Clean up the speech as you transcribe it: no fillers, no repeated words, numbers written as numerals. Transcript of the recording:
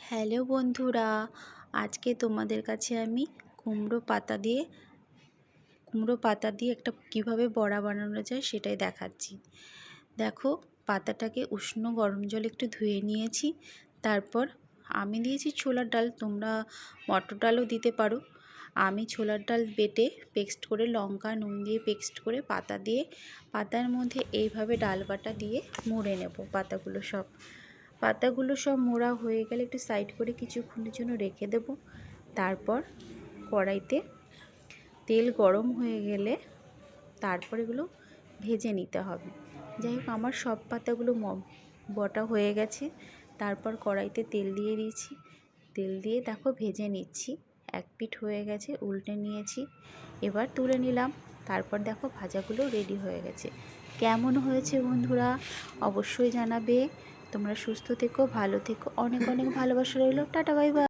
Hello বন্ধুরা, আজকে তোমাদের কাছে আমি কুমড়ো পাতা দিয়ে একটা কিভাবে বড়া বানানো যায় সেটাই দেখাচ্ছি। দেখো, পাতাটাকে উষ্ণ গরম জলে একটু ধুয়ে নিয়েছি। তারপর আমি দিয়েছি ছোলার ডাল, তোমরা মটর ডালও দিতে পারো। আমি ছোলার ডাল বেটে পেস্ট করে লঙ্কা নুন দিয়ে পেস্ট করে পাতার মধ্যে এইভাবে ডাল বাটা দিয়ে মুড়ে নেব। পাতাগুলো সব মোড়া হয়ে গেলে একটু সাইড করে কিছুক্ষণের জন্য রেখে দেব। তারপর কড়াইতে তেল গরম হয়ে গেলে তারপর এগুলো ভেজে নিতে হবে। যাই হোক, আমার সব পাতাগুলো বটা হয়ে গেছে। তারপর কড়াইতে তেল দিয়ে দিয়েছি, তেল দিয়ে দেখো ভেজে নিচ্ছি। এক পিঠ হয়ে গেছে, উল্টে নিয়েছি, এবার তুলে নিলাম। তারপর দেখো ভাজাগুলো রেডি হয়ে গেছে। কেমন হয়েছে বন্ধুরা অবশ্যই জানাবে। তোমরা সুস্থ থেকো, ভালো থেকো, অনেক অনেক ভালোবাসা রইলো। Tata, bye bye.